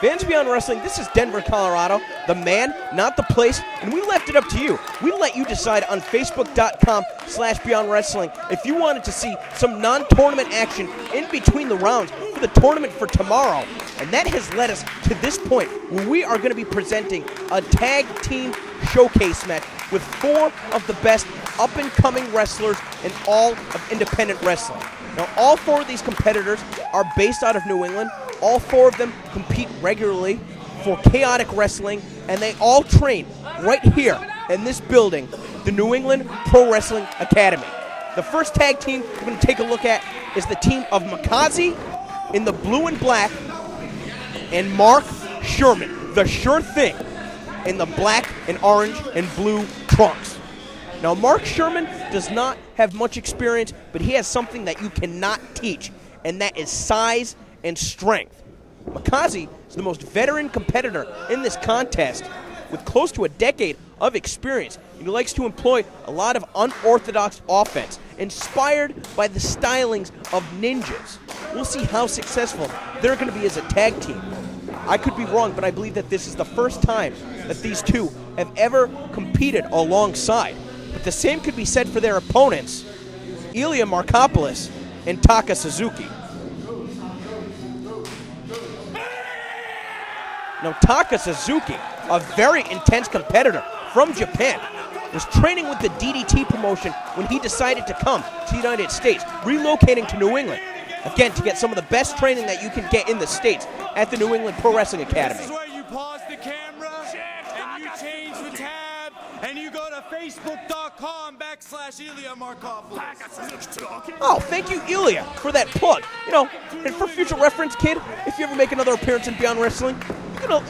Fans Beyond Wrestling, this is Denver, Colorado. The man, not the place, and we left it up to you. We let you decide on Facebook.com/BeyondWrestling if you wanted to see some non-tournament action in between the rounds for the tournament for tomorrow. And that has led us to this point where we are going to be presenting a tag team showcase match with 4 of the best up-and-coming wrestlers in all of independent wrestling. Now, all 4 of these competitors are based out of New England. All 4 of them compete regularly for Chaotic Wrestling, and they all train right here in this building, the New England Pro Wrestling Academy. The first tag team we're going to take a look at is the team of Mikaze in the blue and black, and Mark Shurman, the sure thing, in the black and orange and blue trunks. Now, Mark Shurman does not have much experience, but he has something that you cannot teach, and that is size and strength. Mikaze is the most veteran competitor in this contest with close to a decade of experience. He likes to employ a lot of unorthodox offense, inspired by the stylings of ninjas. We'll see how successful they're going to be as a tag team. I could be wrong, but I believe that this is the first time that these two have ever competed alongside. But the same could be said for their opponents, Elia Markopoulos and Taka Suzuki. Now, Taka Suzuki, a very intense competitor from Japan, was training with the DDT promotion when he decided to come to the United States, relocating to New England, again, to get some of the best training that you can get in the States at the New England Pro Wrestling Academy. This is where you pause the camera, and you change the tab, and you go to Facebook.com/Elia Markopoulos. Oh, thank you, Elia, for that plug. You know, and for future reference, kid, if you ever make another appearance in Beyond Wrestling,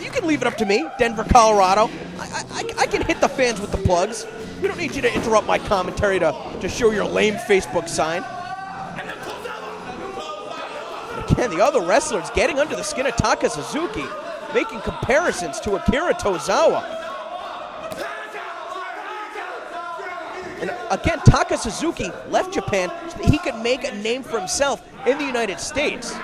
you can leave it up to me, Denver, Colorado. I can hit the fans with the plugs. We don't need you to interrupt my commentary to show your lame Facebook sign. Again, the other wrestlers getting under the skin of Taka Suzuki, making comparisons to Akira Tozawa. And again, Taka Suzuki left Japan so that he could make a name for himself in the United States.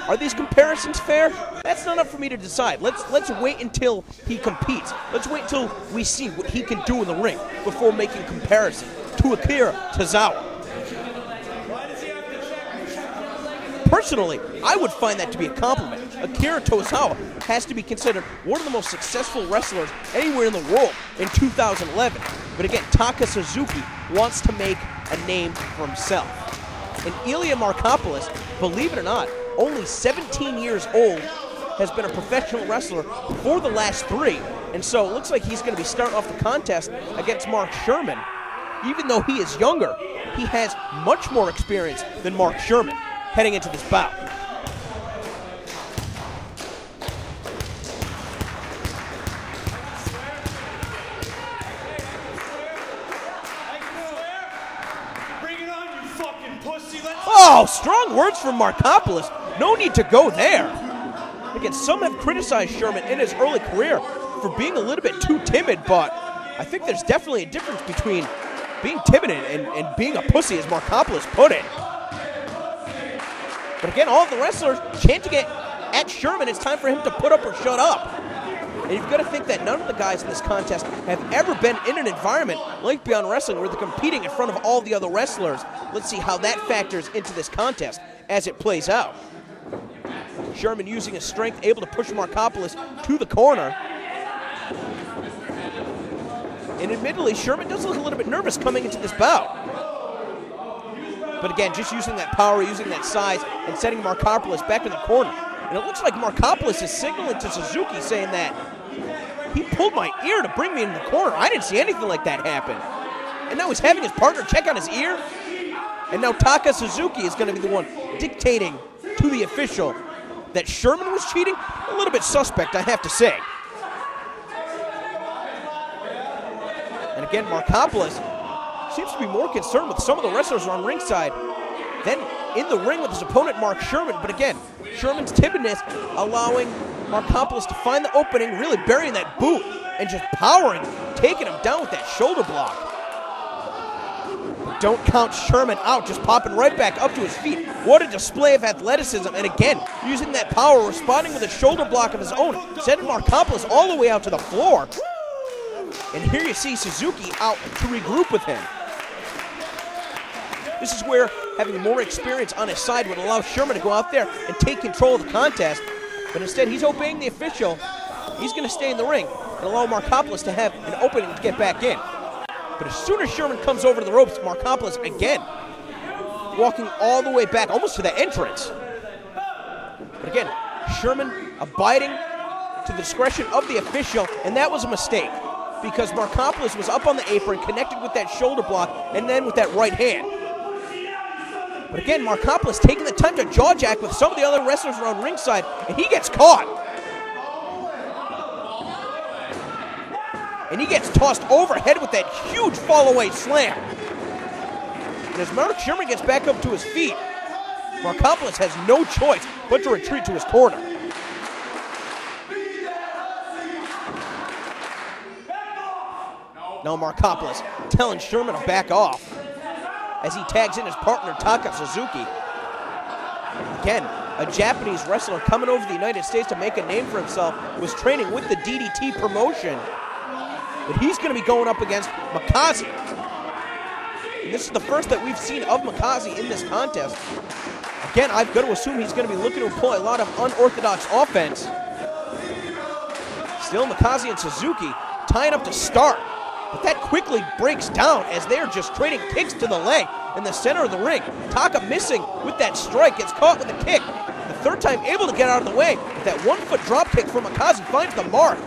Are these comparisons fair? That's not up for me to decide. Let's wait until he competes. Let's wait until we see what he can do in the ring before making comparison to Akira Tozawa. Personally, I would find that to be a compliment. Akira Tozawa has to be considered one of the most successful wrestlers anywhere in the world in 2011. But again, Taka Suzuki wants to make a name for himself. And Elia Markopoulos, believe it or not, only 17 years old, has been a professional wrestler for the last 3. And so it looks like he's going to be starting off the contest against Mark Shurman. Even though he is younger, he has much more experience than Mark Shurman heading into this bout. Oh, strong words from Markopoulos. No need to go there. Again, some have criticized Shurman in his early career for being a little bit too timid, but I think there's definitely a difference between being timid and being a pussy, as Markopoulos put it. But again, all of the wrestlers chanting at Shurman, it's time for him to put up or shut up. And you've got to think that none of the guys in this contest have ever been in an environment like Beyond Wrestling where they're competing in front of all the other wrestlers. Let's see how that factors into this contest as it plays out. Shurman using his strength, able to push Markopoulos to the corner. And admittedly, Shurman does look a little bit nervous coming into this bout. But again, just using that power, using that size, and setting Markopoulos back in the corner. And it looks like Markopoulos is signaling to Suzuki, saying that he pulled my ear to bring me in the corner. I didn't see anything like that happen. And now he's having his partner check on his ear. And now Taka Suzuki is going to be the one dictating to the official that Shurman was cheating. A little bit suspect, I have to say. And again, Markopoulos seems to be more concerned with some of the wrestlers on ringside than in the ring with his opponent, Mark Shurman. But again, Shurman's timidness allowing Markopoulos to find the opening, really burying that boot, and just powering, taking him down with that shoulder block. don't count Shurman out, just popping right back up to his feet. What a display of athleticism, and again, using that power, responding with a shoulder block of his own, sending Markopoulos all the way out to the floor. And here you see Suzuki out to regroup with him. This is where having more experience on his side would allow Shurman to go out there and take control of the contest, but instead he's obeying the official. He's going to stay in the ring and allow Markopoulos to have an opening to get back in. But as soon as Shurman comes over to the ropes, Markopoulos again walking all the way back, almost to the entrance. But again, Shurman abiding to the discretion of the official, and that was a mistake because Markopoulos was up on the apron, connected with that shoulder block, and then with that right hand. But again, Markopoulos taking the time to jaw jack with some of the other wrestlers around ringside, and he gets caught. And he gets tossed overhead with that huge fall-away slam. And as Mark Shurman gets back up to his feet, Markopoulos has no choice but to retreat to his corner. Now Markopoulos telling Shurman to back off as he tags in his partner, Taka Suzuki. Again, a Japanese wrestler coming over to the United States to make a name for himself, was training with the DDT promotion. But he's going to be going up against Mikaze. And this is the first that we've seen of Mikaze in this contest. Again, I've got to assume he's going to be looking to employ a lot of unorthodox offense. Still Mikaze and Suzuki tying up to start. But that quickly breaks down as they're just trading kicks to the leg in the center of the ring. Taka missing with that strike, gets caught with a kick. The third time able to get out of the way with that 1-foot drop kick from Mikaze, finds the mark.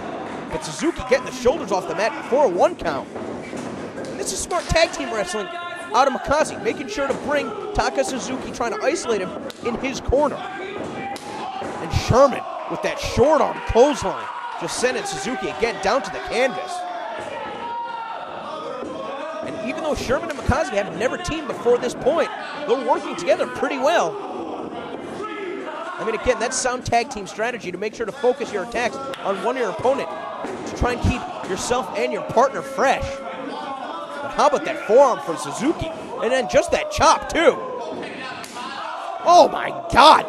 But Suzuki getting the shoulders off the mat for a 1 count. And this is smart tag team wrestling out of Mikaze, making sure to bring Taka Suzuki, trying to isolate him in his corner. And Shurman with that short arm clothesline, just sending Suzuki again down to the canvas. And even though Shurman and Mikaze have never teamed before this point, they're working together pretty well. I mean, again, that's sound tag team strategy to make sure to focus your attacks on one of your opponent to try and keep yourself and your partner fresh. But how about that forearm from Suzuki? And then just that chop, too. Oh, my God.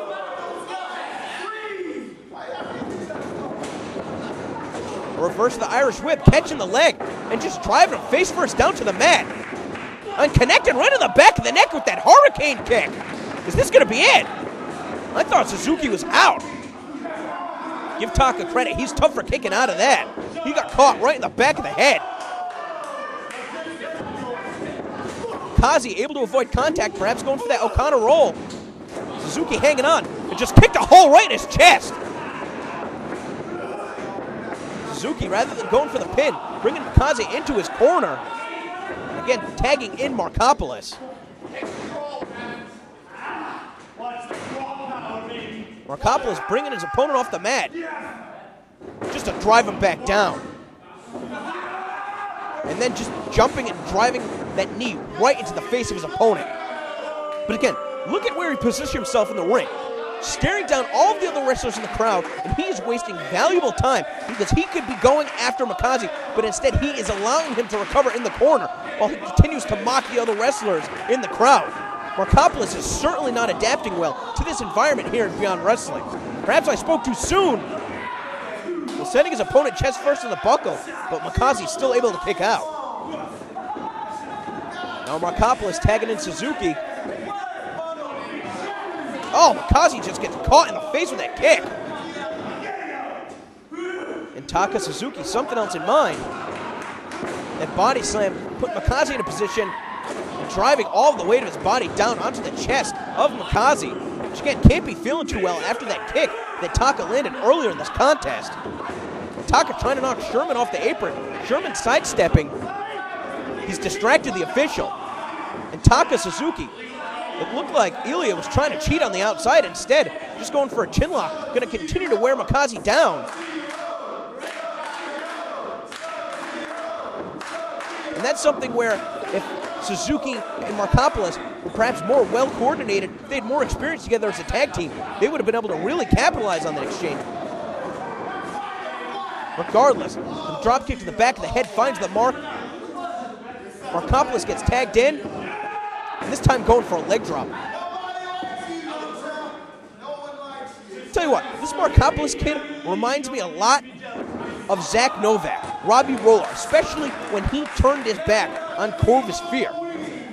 A reverse of the Irish whip, catching the leg, and just driving him face first down to the mat. And connecting right in the back of the neck with that hurricane kick. Is this going to be it? I thought Suzuki was out. Give Taka credit. He's tough for kicking out of that. He got caught right in the back of the head. Mikaze able to avoid contact, perhaps going for that Okada roll. Suzuki hanging on and just kicked a hole right in his chest. Suzuki, rather than going for the pin, bringing Mikaze into his corner. Again, tagging in Markopoulos. Markopoulos bringing his opponent off the mat just to drive him back down. And then just jumping and driving that knee right into the face of his opponent. But again, look at where he positioned himself in the ring. Staring down all of the other wrestlers in the crowd, and he is wasting valuable time because he could be going after Mikaze, but instead he is allowing him to recover in the corner while he continues to mock the other wrestlers in the crowd. Markopoulos is certainly not adapting well to this environment here in Beyond Wrestling. Perhaps I spoke too soon. Well, sending his opponent chest first in the buckle, but Mikaze still able to kick out. Now Markopoulos tagging in Suzuki. Oh, Mikaze just gets caught in the face with that kick. And Taka Suzuki, something else in mind. That body slam put Mikaze in a position, driving all the weight of his body down onto the chest of Mikaze, which again can't be feeling too well after that kick that Taka landed earlier in this contest. Taka trying to knock Shurman off the apron. Shurman sidestepping. He's distracted the official. And Taka Suzuki, it looked like Elia was trying to cheat on the outside. Instead, just going for a chin lock. Going to continue to wear Mikaze down. And that's something where if Suzuki and Markopoulos were perhaps more well-coordinated, if they had more experience together as a tag team, they would have been able to really capitalize on that exchange. Regardless, the dropkick to the back of the head finds the mark. Markopoulos gets tagged in. And this time going for a leg drop. Tell you what, this Markopoulos kid reminds me a lot of Zach Novak, Robbie Roller, especially when he turned his back on Corvus Fear.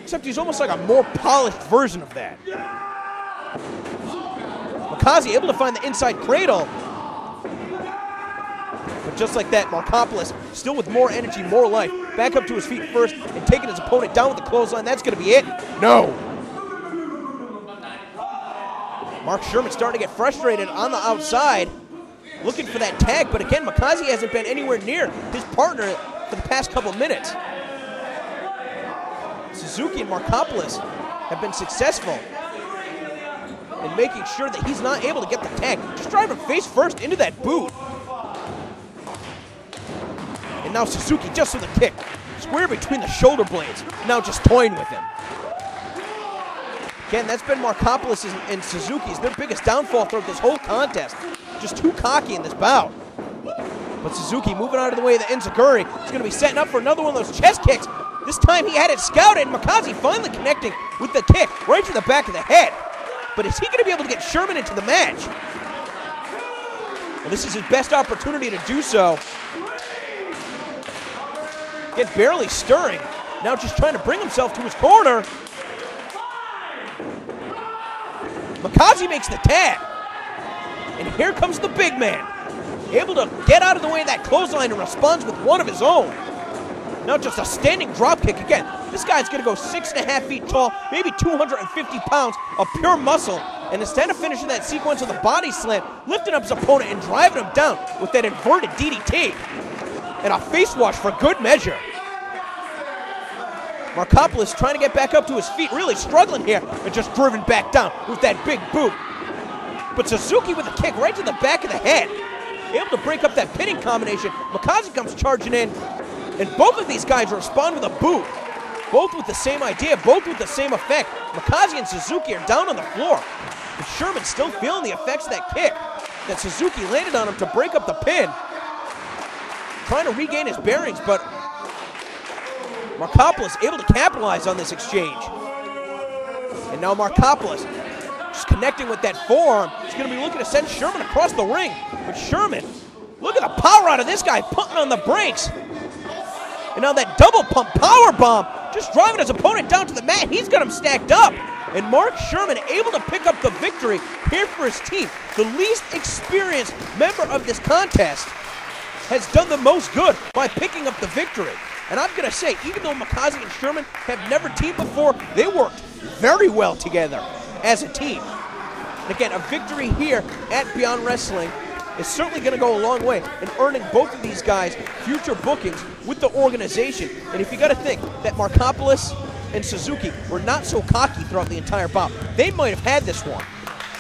Except he's almost like a more polished version of that. Mikaze able to find the inside cradle. But just like that, Markopoulos, still with more energy, more life, back up to his feet first and taking his opponent down with the clothesline. That's going to be it. No. Mark Shurman starting to get frustrated on the outside, looking for that tag, but again, Mikaze hasn't been anywhere near his partner for the past couple of minutes. Suzuki and Markopoulos have been successful in making sure that he's not able to get the tag. Just driving face first into that boot. And now Suzuki just with a kick. Square between the shoulder blades. Now just toying with him. Again, that's been Markopoulos and Suzuki's, their biggest downfall throughout this whole contest. Just too cocky in this bout. But Suzuki moving out of the way of the enziguri. He's going to be setting up for another one of those chest kicks. This time he had it scouted, and Mikaze finally connecting with the kick right to the back of the head. But is he going to be able to get Shurman into the match? Well, this is his best opportunity to do so. Again, barely stirring. Now just trying to bring himself to his corner. Mikaze makes the tag. And here comes the big man. Able to get out of the way of that clothesline and responds with one of his own. Now just a standing drop kick again. This guy's going to go 6.5 feet tall, maybe 250 pounds of pure muscle. And instead of finishing that sequence with a body slam, lifting up his opponent and driving him down with that inverted DDT. And a face wash for good measure. Markopoulos trying to get back up to his feet, really struggling here, and just driven back down with that big boot. But Suzuki with a kick right to the back of the head. Able to break up that pinning combination. Mikaze comes charging in, and both of these guys respond with a boot. Both with the same idea, both with the same effect. Mikaze and Suzuki are down on the floor. But Shurman's still feeling the effects of that kick that Suzuki landed on him to break up the pin. Trying to regain his bearings, but Markopoulos able to capitalize on this exchange. And now Markopoulos just connecting with that forearm. He's going to be looking to send Shurman across the ring. But Shurman, look at the power out of this guy, putting on the brakes. And now that double pump power bomb, just driving his opponent down to the mat. He's got him stacked up. And Mark Shurman able to pick up the victory here for his team. The least experienced member of this contest has done the most good by picking up the victory. And I'm going to say, even though Mikaze and Shurman have never teamed before, they worked very well together as a team. And again, a victory here at Beyond Wrestling is certainly going to go a long way in earning both of these guys future bookings with the organization. And if you got to think that Markopoulos and Suzuki were not so cocky throughout the entire bout, they might have had this one.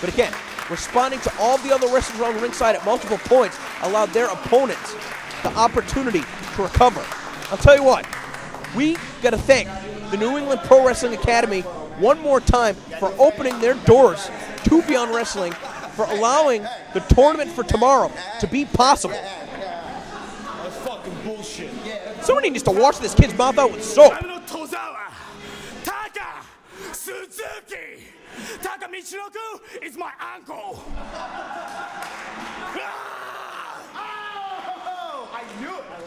But again, responding to all the other wrestlers around ringside at multiple points allowed their opponents the opportunity to recover. I'll tell you what, we got to thank the New England Pro Wrestling Academy one more time for opening their doors to Beyond Wrestling, for allowing the tournament for tomorrow to be possible. That's fucking bullshit. Somebody needs to wash this kid's mouth out with soap. Taka Suzuki! Taka Michinoku is my uncle! I knew it!